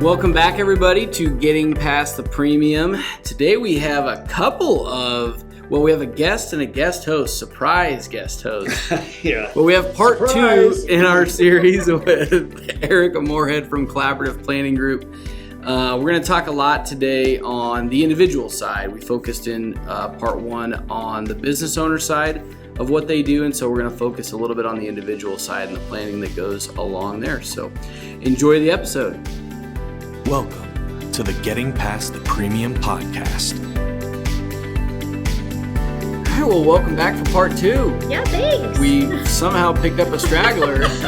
Welcome back, everybody, to Getting Past the Premium. Today we have a guest and a guest host, surprise guest host. Yeah. Well, we have part Surprise. 2 in our series with Eryka Morehead from Collaborative Planning Group. We're going to talk a lot today on the individual side. We focused in part 1 on the business owner side of what they do, and so we're going to focus a little bit on the individual side and the planning that goes along there. So enjoy the episode. Welcome to the Getting Past the Premium podcast. All right, well, welcome back for part 2. Yeah, thanks. We somehow picked up a straggler. It was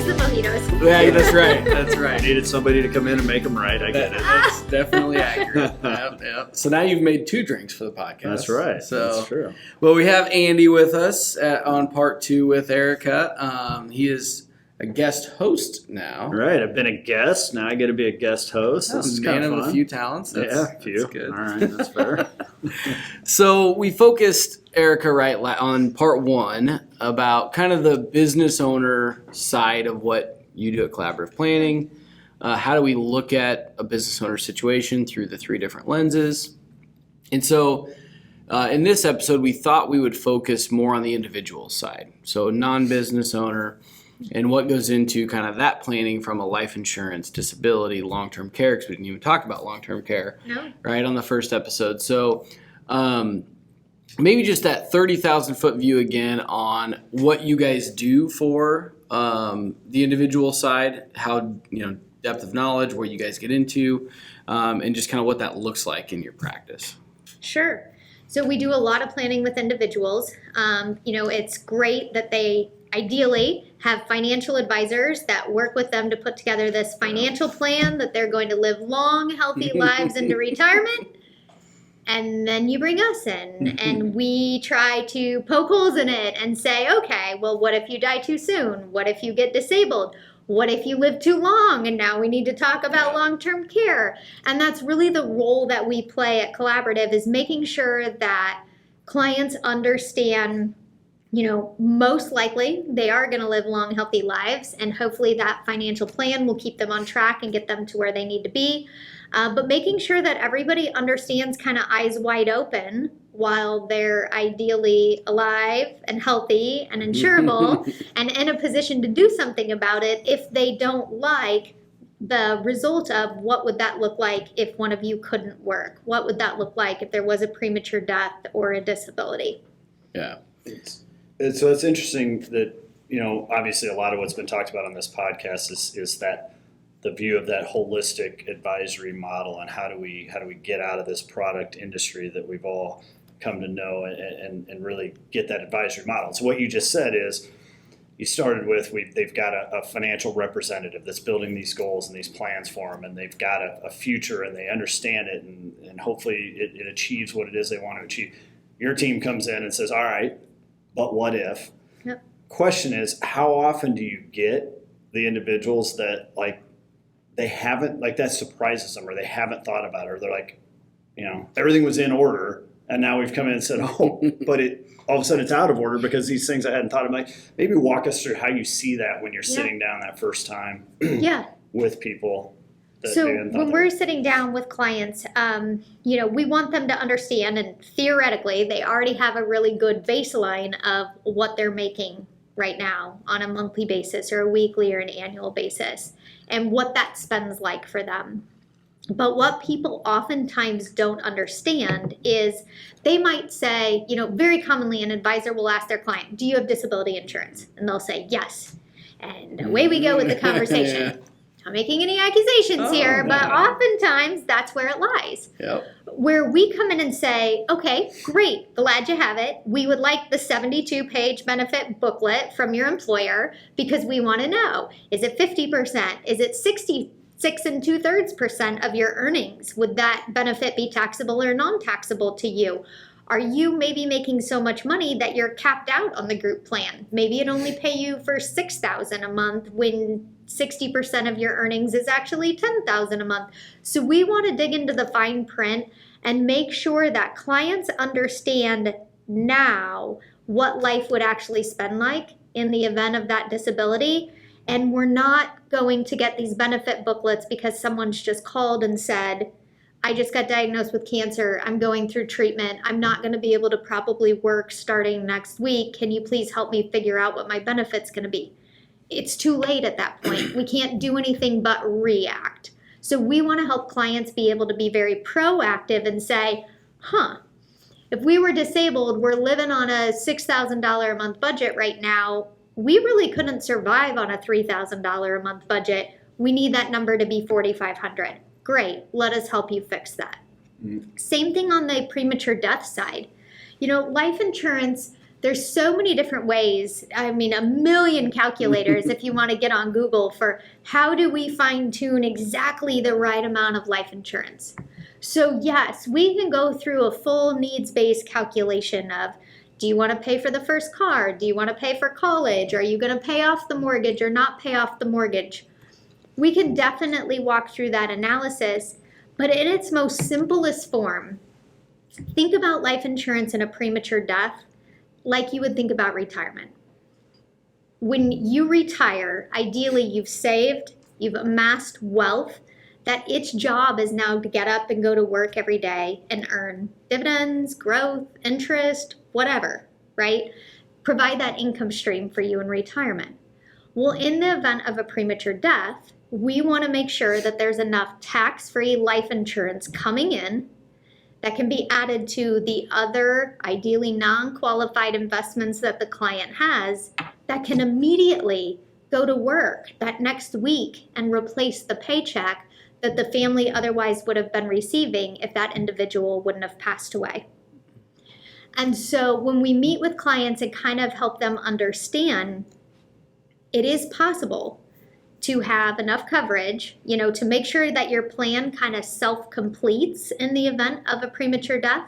the mojitos. Yeah, that's right. That's I right. needed somebody to come in and make them right. I get it. That's definitely accurate. Yep. So now you've made 2 drinks for the podcast. That's right. So, That's true. Well, we have Andy with us on part 2 with Eryka. He is a guest host now. Right. I've been a guest. Now I get to be a guest host. This is kind Man of of fun. a few talents. A few. That's good. All right. That's fair. So we focused, Eryka, on part 1 about kind of the business owner side of what you do at Collaborative Planning. How do we look at a business owner situation through the 3 different lenses? And so in this episode, we thought we would focus more on the individual side. So non-business owner and what goes into kind of that planning from a life insurance, disability, long-term care, because we didn't even talk about long-term care right on the first episode. So maybe just that 30,000 foot view again on what you guys do for the individual side, how, depth of knowledge, where you guys get into, and just kind of what that looks like in your practice. Sure. So we do a lot of planning with individuals. It's great that they ideally have financial advisors that work with them to put together this financial plan that they're going to live long, healthy lives into retirement. And then you bring us in and we try to poke holes in it and say, okay, well, what if you die too soon? What if you get disabled? What if you live too long? And now we need to talk about long-term care. And that's really the role that we play at Collaborative, is making sure that clients understand, most likely they are going to live long, healthy lives. And hopefully that financial plan will keep them on track and get them to where they need to be. But making sure that everybody understands, kind of eyes wide open, while they're ideally alive and healthy and insurable and in a position to do something about it if they don't like the result of what would that look like if one of you couldn't work? What would that look like if there was a premature death or a disability? Yeah. So it's interesting that, obviously a lot of what's been talked about on this podcast is that the view of that holistic advisory model, and how do we get out of this product industry that we've all come to know and really get that advisory model. So what you just said is, you started with they've got a financial representative that's building these goals and these plans for them, and they've got a future and they understand it, and hopefully it achieves what it is they want to achieve. Your team comes in and says, all right, but what if? Yep. Question is, how often do you get the individuals that they haven't, that surprises them, or they haven't thought about it, or they're like, everything was in order, and now we've come in and said, oh, but all of a sudden it's out of order because these things I hadn't thought of. Maybe walk us through how you see that when you're sitting down that first time with people. So when we're sitting down with clients, we want them to understand, and theoretically they already have a really good baseline of what they're making right now on a monthly basis or a weekly or an annual basis, and what that spends like for them. But what people oftentimes don't understand is they might say, very commonly an advisor will ask their client, do you have disability insurance? And they'll say, yes. And away we go with the conversation. Not making any accusations here, but oftentimes that's where it lies. Yep. Where we come in and say, okay, great, glad you have it. We would like the 72-page benefit booklet from your employer because we want to know, is it 50%? Is it 66 2/3% of your earnings? Would that benefit be taxable or non-taxable to you? Are you maybe making so much money that you're capped out on the group plan? Maybe it only pay you for $6,000 a month when 60% of your earnings is actually $10,000 a month. So we want to dig into the fine print and make sure that clients understand now what life would actually spend like in the event of that disability, And we're not going to get these benefit booklets because someone's just called and said, I just got diagnosed with cancer. I'm going through treatment. I'm not going to be able to probably work starting next week. Can you please help me figure out what my benefit's going to be? It's too late at that point. We can't do anything but react. So we want to help clients be able to be very proactive and say, if we were disabled, we're living on a $6,000 a month budget right now. We really couldn't survive on a $3,000 a month budget. We need that number to be $4,500. Great, let us help you fix that. Same thing on the premature death side. Life insurance, there's so many different ways. I mean, a million calculators if you want to get on Google for how do we fine tune exactly the right amount of life insurance. So yes, we can go through a full needs-based calculation of, do you want to pay for the first car? Do you want to pay for college? Are you going to pay off the mortgage or not pay off the mortgage? We can definitely walk through that analysis, but in its most simplest form, think about life insurance and a premature death like you would think about retirement. When you retire, ideally you've saved, you've amassed wealth, that its job is now to get up and go to work every day and earn dividends, growth, interest, whatever, right? Provide that income stream for you in retirement. Well, in the event of a premature death, we want to make sure that there's enough tax-free life insurance coming in that can be added to the other, ideally non-qualified investments that the client has that can immediately go to work that next week and replace the paycheck that the family otherwise would have been receiving if that individual wouldn't have passed away. And so when we meet with clients and kind of help them understand, it is possible to have enough coverage, to make sure that your plan kind of self-completes in the event of a premature death.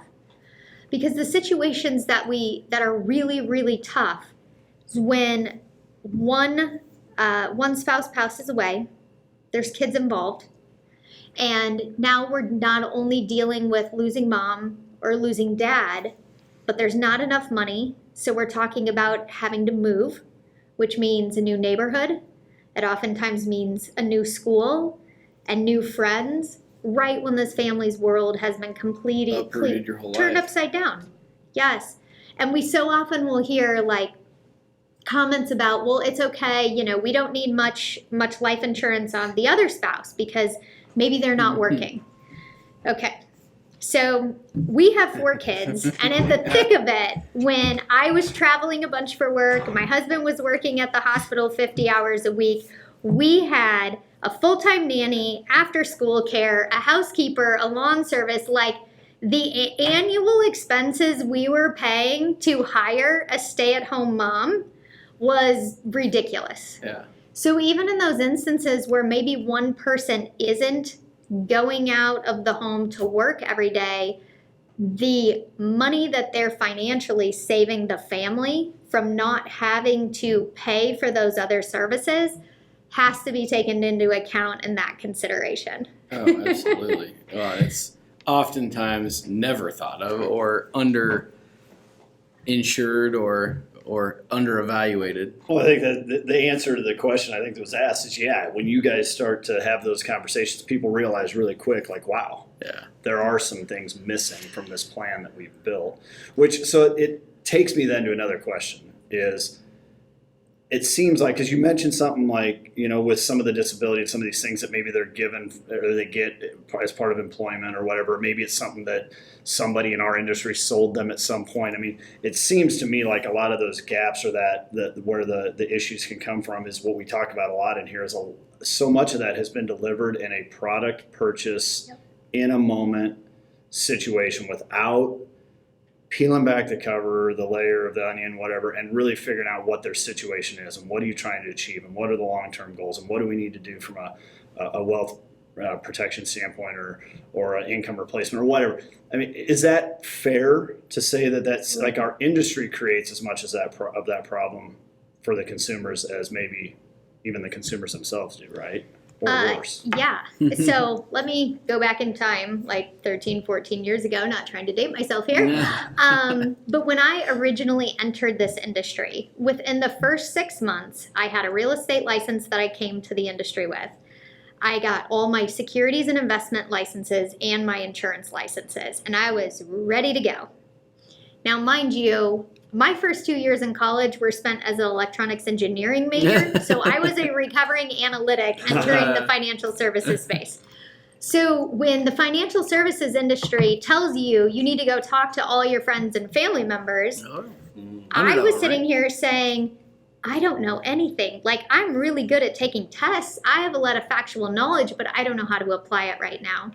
Because the situations that are really, really tough is when one spouse passes away, there's kids involved, and now we're not only dealing with losing mom or losing dad, but there's not enough money. So we're talking about having to move, which means a new neighborhood. It oftentimes means a new school and new friends, right when this family's world has been completely turned upside down. Yes. And we so often will hear comments about, well, it's okay, we don't need much life insurance on the other spouse because maybe they're not working. Okay. So we have 4 kids, and in the thick of it, when I was traveling a bunch for work, my husband was working at the hospital 50 hours a week, we had a full-time nanny, after-school care, a housekeeper, a lawn service. The annual expenses we were paying to hire a stay-at-home mom was ridiculous. Yeah. So even in those instances where maybe one person isn't going out of the home to work every day, the money that they're financially saving the family from not having to pay for those other services has to be taken into account in that consideration. Oh, absolutely. It's oftentimes never thought of or under insured or under evaluated. Well, I think that the answer to the question I think that was asked is, when you guys start to have those conversations, people realize really quick, wow, there are some things missing from this plan that we've built. So it takes me then to another question is, it seems like, because you mentioned something with some of the disability and some of these things that maybe they're given or they get as part of employment or whatever, maybe it's something that somebody in our industry sold them at some point. I mean, it seems to me like a lot of those gaps or where the issues can come from is what we talk about a lot in here is so much of that has been delivered in a product purchase in a moment situation without peeling back the cover, the layer of the onion, whatever, and really figuring out what their situation is and what are you trying to achieve and what are the long-term goals and what do we need to do from a wealth protection standpoint or an income replacement or whatever. I mean, is that fair to say that that's our industry creates as much as that problem for the consumers as maybe even the consumers themselves do, right? Or worse. Yeah. So let me go back in time, like 13, 14 years ago, not trying to date myself here. But when I originally entered this industry, within the first 6 months, I had a real estate license that I came to the industry with. I got all my securities and investment licenses and my insurance licenses, and I was ready to go. Now, mind you, my first 2 years in college were spent as an electronics engineering major, so I was a recovering analytic entering the financial services space. So when the financial services industry tells you you need to go talk to all your friends and family members, I was sitting here saying, I don't know anything. Like, I'm really good at taking tests. I have a lot of factual knowledge, but I don't know how to apply it right now.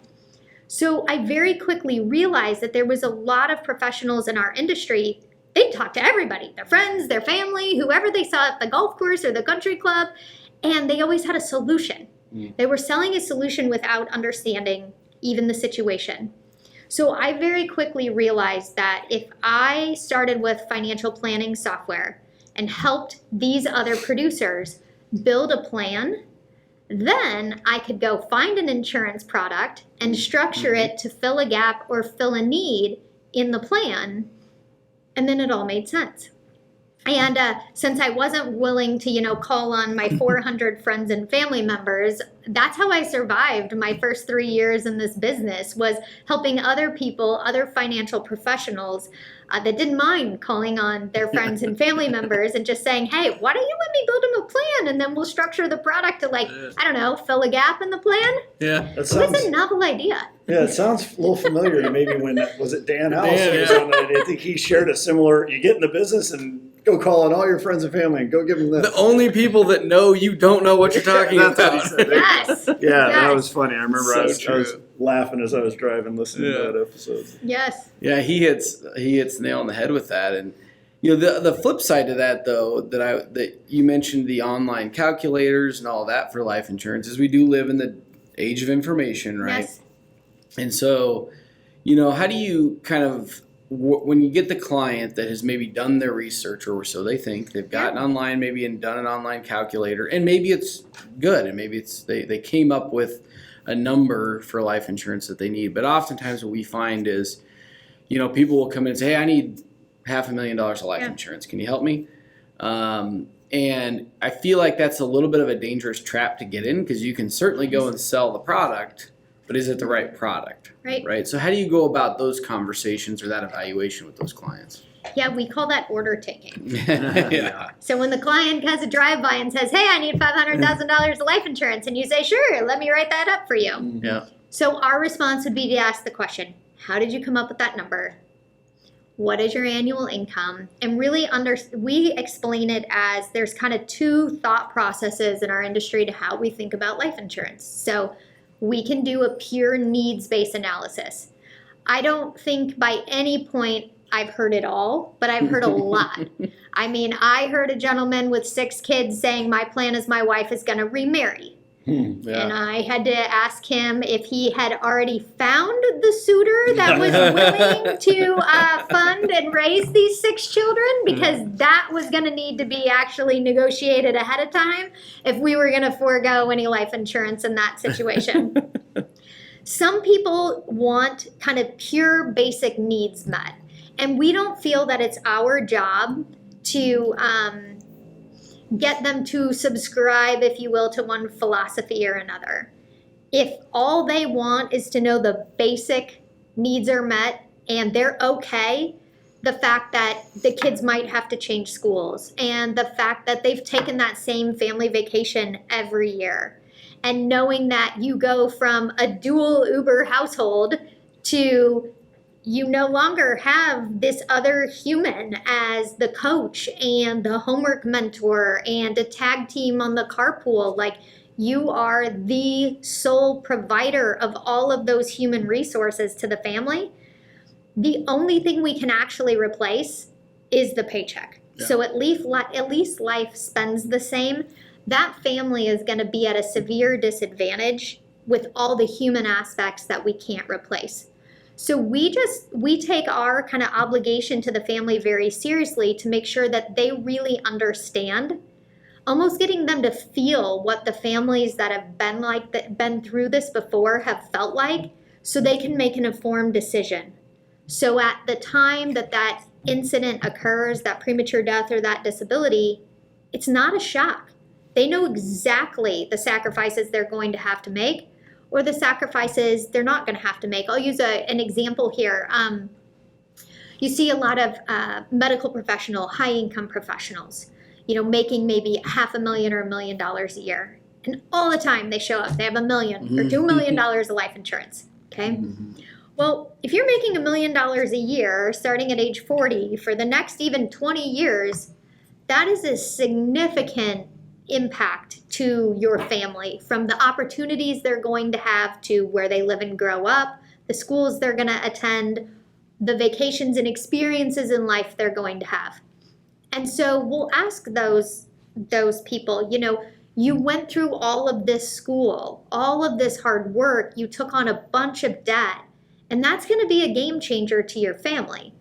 So I very quickly realized that there was a lot of professionals in our industry. They'd talk to everybody, their friends, their family, whoever they saw at the golf course or the country club, and they always had a solution. They were selling a solution without understanding even the situation. So I very quickly realized that if I started with financial planning software and helped these other producers build a plan, then I could go find an insurance product and structure it to fill a gap or fill a need in the plan, and then it all made sense. And since I wasn't willing to, call on my 400 friends and family members, that's how I survived my first 3 years in this business, was helping other people, other financial professionals that didn't mind calling on their friends and family members and just saying, hey, why don't you let me build them a plan, and then we'll structure the product to, fill a gap in the plan? Yeah. That It sounds, was a novel idea. yeah, it sounds a little familiar to maybe when, was it Dan House? Or something? I think he shared a similar, you get in the business and go call on all your friends and family and go give them this. The only people that know you don't know what you're talking That's what he about. said. Yes. Yeah, that Yes. was funny. I remember So I was true. laughing as I was driving, listening to that episode. Yes. Yeah, he hits the nail on the head with that. And the flip side to that, though, that you mentioned, the online calculators and all that for life insurance, is we do live in the age of information, right? Yes. And so, how do you kind of, when you get the client that has maybe done their research, or so they think, they've gotten online maybe and done an online calculator, and maybe it's good, and maybe it's they came up with a number for life insurance that they need. But oftentimes what we find is, people will come in and say, hey, I need $500,000 of life insurance. Can you help me? And I feel like that's a little bit of a dangerous trap to get in, because you can certainly go and sell the product, but is it the right product? Right. So how do you go about those conversations or that evaluation with those clients? Yeah, we call that order taking. Yeah. So when the client has a drive-by and says, hey, I need $500,000 of life insurance, and you say, sure, let me write that up for you. Yeah. So our response would be to ask the question, how did you come up with that number? What is your annual income? And really we explain it as there's kind of two thought processes in our industry to how we think about life insurance. So we can do a pure needs-based analysis. I don't think by any point I've heard it all, but I've heard a lot. I mean, I heard a gentleman with 6 kids saying, my plan is my wife is going to remarry. And I had to ask him if he had already found the suitor that was willing to fund and raise these 6 children, because that was going to need to be actually negotiated ahead of time if we were going to forego any life insurance in that situation. Some people want kind of pure basic needs met, and we don't feel that it's our job to get them to subscribe, if you will, to one philosophy or another. If all they want is to know the basic needs are met and they're okay, the fact that the kids might have to change schools, and the fact that they've taken that same family vacation every year, and knowing that you go from a dual Uber household to you no longer have this other human as the coach and the homework mentor and a tag team on the carpool. Like, you are the sole provider of all of those human resources to the family. The only thing we can actually replace is the paycheck. Yeah. So at least life spends the same. That family is going to be at a severe disadvantage with all the human aspects that we can't replace. So we take our kind of obligation to the family very seriously to make sure that they really understand almost getting them to feel what the families that have been through this before have felt like, so they can make an informed decision. So at the time that incident occurs, that premature death or that disability, it's not a shock. They know exactly the sacrifices they're going to have to make or the sacrifices they're not going to have to make. I'll use an example here. You see a lot of medical professional, high income professionals, making maybe $500,000 or $1 million a year. And all the time they show up, they have $1 million or $2 million of life insurance, okay? Mm-hmm. Well, if you're making $1 million a year, starting at age 40, for the next even 20 years, that is a significant impact to your family, from the opportunities they're going to have to where they live and grow up, the schools they're going to attend, the vacations and experiences in life they're going to have. And so we'll ask those people, you went through all of this school, all of this hard work, you took on a bunch of debt, and that's going to be a game changer to your family.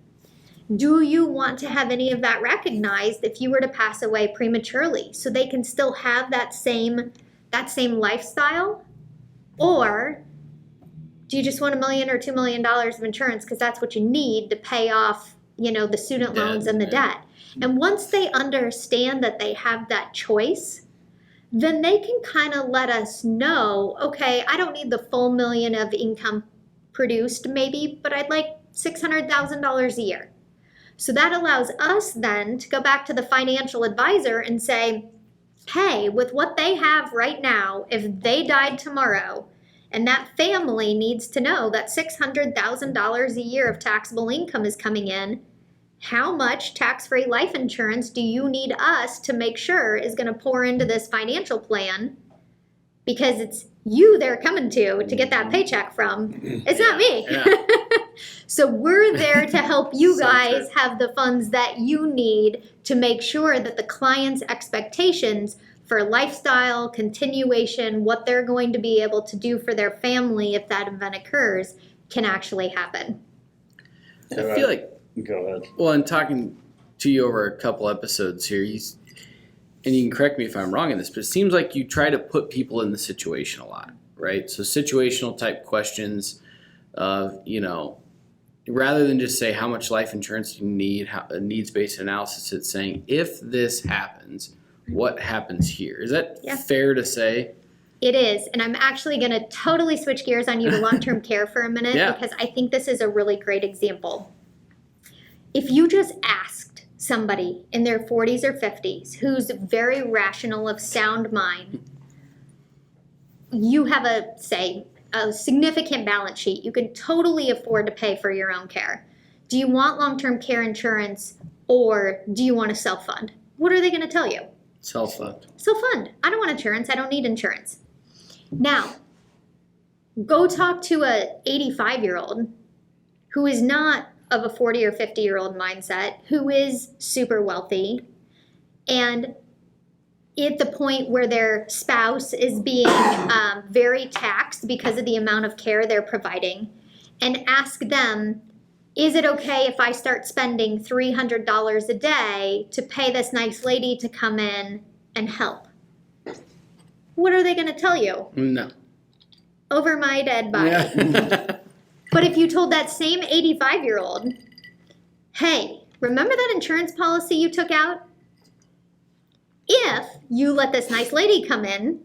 Do you want to have any of that recognized if you were to pass away prematurely, so they can still have that same lifestyle? Or do you just want $1 million or $2 million of insurance because that's what you need to pay off, the student loans and the debt? And once they understand that they have that choice, then they can kind of let us know, okay, I don't need the full $1 million of income produced maybe, but I'd like $600,000 a year. So that allows us then to go back to the financial advisor and say, hey, with what they have right now, if they died tomorrow, and that family needs to know that $600,000 a year of taxable income is coming in, how much tax-free life insurance do you need us to make sure is going to pour into this financial plan? Because it's you they're coming to get that paycheck from. It's not me. Yeah. So we're there to help you guys have the funds that you need to make sure that the client's expectations for lifestyle, continuation, what they're going to be able to do for their family if that event occurs, can actually happen. I feel like, go ahead. Well, in talking to you over a couple episodes here, and you can correct me if I'm wrong in this, but it seems like you try to put people in the situation a lot, right? So situational type questions, rather than just say how much life insurance do you need, a needs-based analysis, it's saying if this happens, what happens here? Is that fair to say? It is, and I'm actually going to totally switch gears on you to long-term care for a minute because I think this is a really great example. If you just asked somebody in their 40s or 50s who's very rational, of sound mind, you have a significant balance sheet, you can totally afford to pay for your own care. Do you want long-term care insurance or do you want to self-fund? What are they going to tell you? Self-fund. Self-fund. I don't want insurance. I don't need insurance. Now, go talk to a 85-year-old who is not of a 40 or 50-year-old mindset, who is super wealthy, and at the point where their spouse is being very taxed because of the amount of care they're providing, and ask them, is it okay if I start spending $300 a day to pay this nice lady to come in and help? What are they going to tell you? No. Over my dead body. Yeah. But if you told that same 85-year-old, hey, remember that insurance policy you took out? If you let this nice lady come in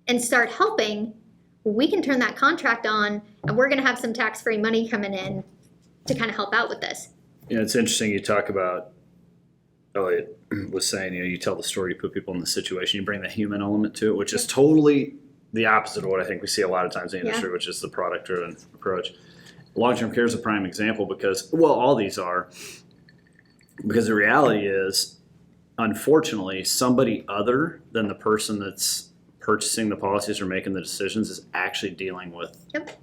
and start helping, we can turn that contract on and we're going to have some tax-free money coming in to kind of help out with this. It's interesting you talk about, Elliot was saying, you tell the story, you put people in the situation, you bring the human element to it, which is totally the opposite of what I think we see a lot of times in the industry, which is the product-driven approach. Long-term care is a prime example because, all these are, because the reality is, unfortunately, somebody other than the person that's purchasing the policies or making the decisions is actually dealing with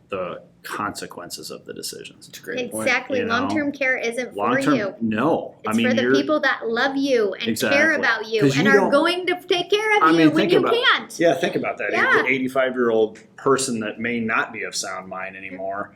the consequences of the decisions. That's a great point. Exactly. Long-term care isn't for you. No. It's for the people that love you and care about you and are going to take care of you when you can't. Yeah, think about that. Yeah. The 85-year-old person that may not be of sound mind anymore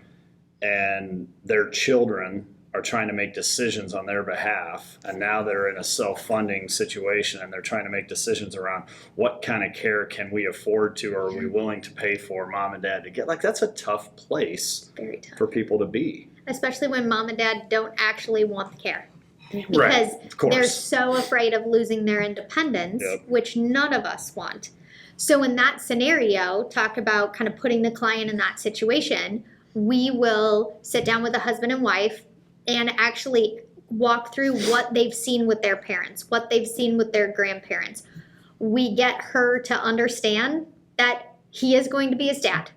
and their children are trying to make decisions on their behalf, and now they're in a self-funding situation, and they're trying to make decisions around what kind of care can we afford to, or are we willing to pay for mom and dad to get. Like, that's a tough place Very tough. for people to be. Especially when mom and dad don't actually want the care. Right, Because of course. they're so afraid of losing their independence, Yep. which none of us want. So in that scenario, talk about kind of putting the client in that situation, we will sit down with the husband and wife and actually walk through what they've seen with their parents, what they've seen with their grandparents. We get her to understand that he is going to be his dad.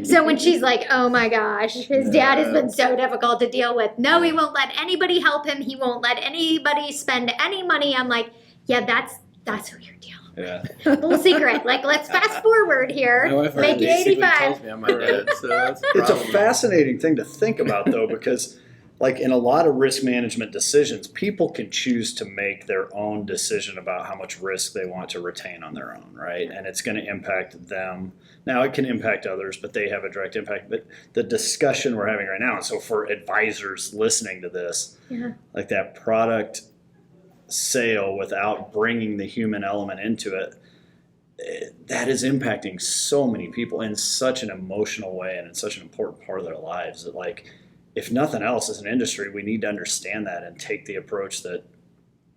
So when she's like, oh my gosh, his dad has been so difficult to deal with. No, he won't let anybody help him. He won't let anybody spend any money. I'm like, yeah, that's who you're dealing Yeah. with. Little secret. Like, let's fast forward here. My wife Make you basically 85. tells me I'm my dad, so that's It's a problem. fascinating thing to think about, though, because like in a lot of risk management decisions, people can choose to make their own decision about how much risk they want to retain on their own, right? And it's going to impact them. Now, it can impact others, but they have a direct impact. But the discussion we're having right now, and so for advisors listening to this, Yeah. like that product sale without bringing the human element into it, that is impacting so many people in such an emotional way and in such an important part of their lives that, like, if nothing else, as an industry, we need to understand that and take the approach that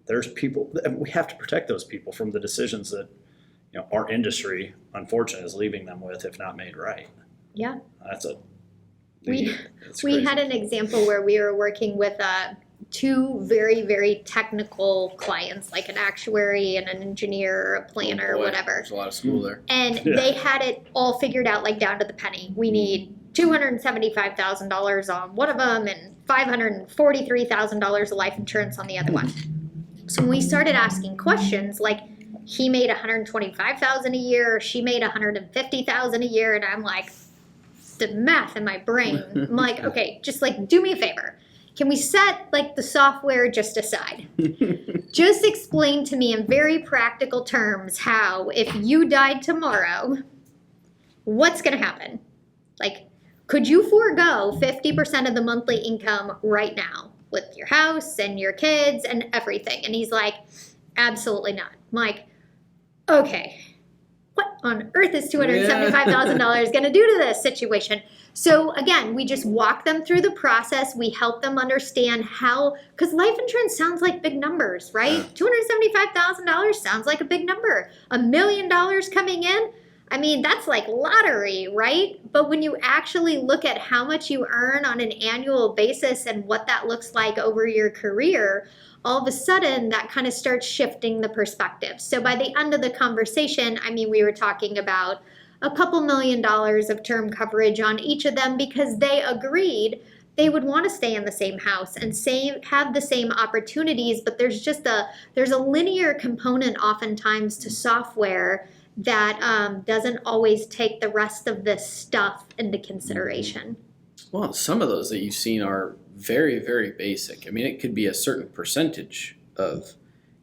there's people, we have to protect those people from the decisions that, you know, our industry, unfortunately, is leaving them with if not made right. Yeah. That's a We it's we crazy. had an example where we were working with two very, very technical clients, like an actuary and an engineer, a planner, Oh, boy, whatever. There's a lot of school there. And Yeah. they had it all figured out, like down to the penny. We need $275,000 on one of them and $543,000 of life insurance on the other one. So when we started asking questions, like, he made $125,000 a year, she made $150,000 a year, and I'm like, the math in my brain. I'm like, okay, just like do me a favor. Can we set like the software just aside? Just explain to me in very practical terms how, if you died tomorrow, what's going to happen? Like, could you forego 50% of the monthly income right now with your house and your kids and everything? And he's like, absolutely not. I'm like, okay, what on earth is $275,000 going to do to this situation? So again, we just walk them through the process. We help them understand how, because life insurance sounds like big numbers, right? $275,000 sounds like a big number. $1 million coming in, I mean, that's like lottery, right? But when you actually look at how much you earn on an annual basis and what that looks like over your career, all of a sudden that kind of starts shifting the perspective. So by the end of the conversation, I mean, we were talking about a couple $1 million of term coverage on each of them because they agreed they would want to stay in the same house and have the same opportunities, but there's a linear component oftentimes to software that doesn't always take the rest of this stuff into consideration. Well, some of those that you've seen are very, very basic. I mean, it could be a certain percentage of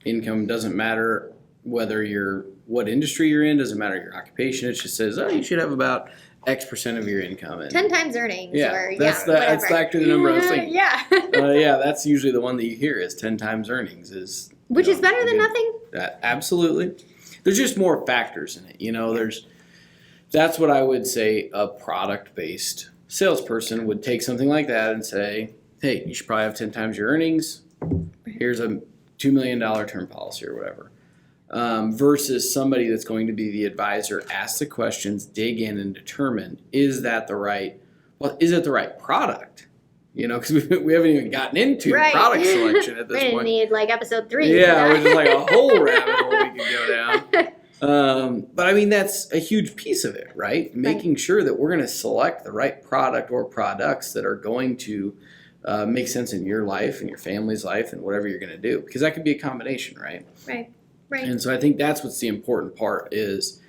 income. Doesn't matter whether what industry you're in, doesn't matter your occupation. It just says, oh, you should have about X percent of your income. And 10 times earnings or that's whatever. actually the number I was thinking. Yeah. Yeah, that's usually the one that you hear is 10 times earnings is. Which is better than nothing. Absolutely. There's just more factors in it. You know, that's what I would say a product-based salesperson would take something like that and say, hey, you should probably have 10 times your earnings. Here's a $2 million term policy or whatever. Versus somebody that's going to be the advisor, ask the questions, dig in and determine, is it the right product? You know, because we haven't even gotten into product selection at this We didn't point. need like episode 3. Yeah, which is like a whole rabbit hole we could go down. But I mean, that's a huge piece of it, right? Making sure that we're going to select the right product or products that are going to make sense in your life and your family's life and whatever you're going to do. Because that could be a combination, right? Right. And so I think that's what's the important part is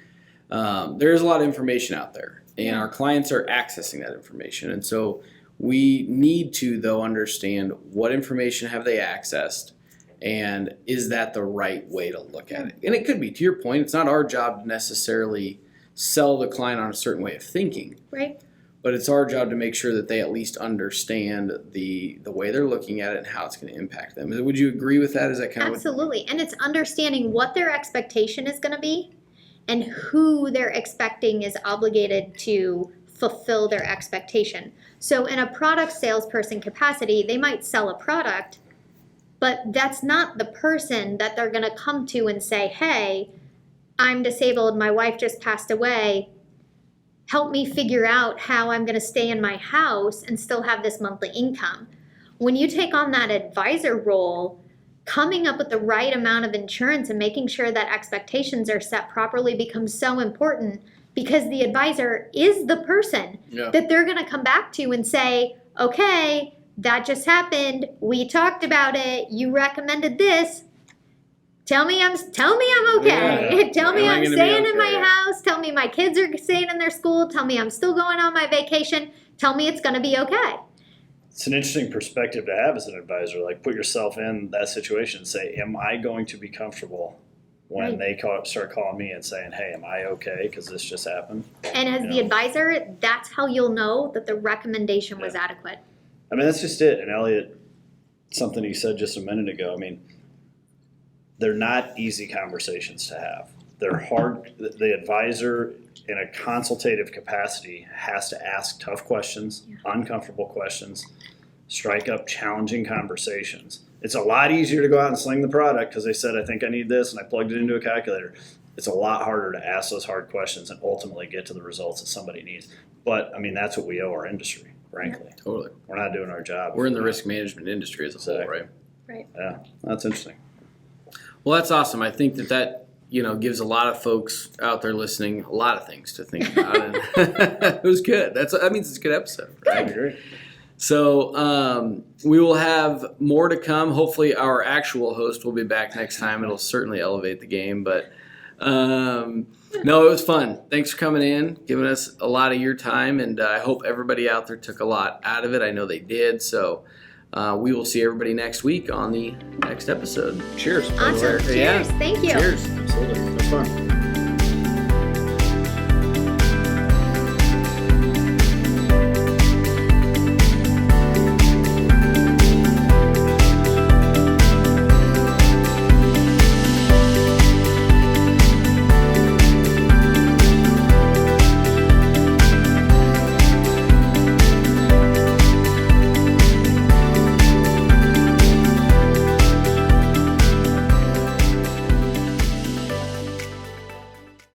there's a lot of information out there and our clients are accessing that information. And so we need to, though, understand what information have they accessed and is that the right way to look at it? And it could be, to your point, it's not our job to necessarily sell the client on a certain way of thinking. Right. but it's our job to make sure that they at least understand the way they're looking at it and how it's going to impact them. Would you agree with that? Is that kind of Absolutely. And it's understanding what their expectation is going to be and who they're expecting is obligated to fulfill their expectation. So in a product salesperson capacity, they might sell a product, but that's not the person that they're going to come to and say, hey, I'm disabled, my wife just passed away, help me figure out how I'm going to stay in my house and still have this monthly income. When you take on that advisor role, coming up with the right amount of insurance and making sure that expectations are set properly becomes so important, because the advisor is the person that they're going to come back to and say, okay, that just happened, we talked about it, you recommended this, tell me I'm okay. Tell me I'm staying in my house. Tell me my kids are staying in their school. Tell me I'm still going on my vacation. Tell me it's going to be okay. It's an interesting perspective to have as an advisor. Like, put yourself in that situation and say, am I going to be comfortable when they start calling me and saying, hey, am I okay because this just happened? And as the advisor, that's how you'll know that the recommendation was adequate. I mean, that's just it. And Elliot, something you said just a minute ago, I mean, they're not easy conversations to have. They're hard. The advisor in a consultative capacity has to ask tough questions, uncomfortable questions, strike up challenging conversations. It's a lot easier to go out and sling the product because they said, I think I need this, and I plugged it into a calculator. It's a lot harder to ask those hard questions and ultimately get to the results that somebody needs. But, I mean, that's what we owe our industry, frankly. Yeah. Totally. We're not doing our job. We're in the risk management industry as a whole, right? Right. Yeah, that's interesting. Well, that's awesome. I think that gives a lot of folks out there listening a lot of things to think about. And it was good. That means it's a good episode, right? I agree. So we will have more to come. Hopefully our actual host will be back next time. It'll certainly elevate the game. But no, it was fun. Thanks for coming in, giving us a lot of your time. And I hope everybody out there took a lot out of it. I know they did. So we will see everybody next week on the next episode. Cheers. Awesome. Cheers. Thank you. Cheers. Absolutely. It was fun.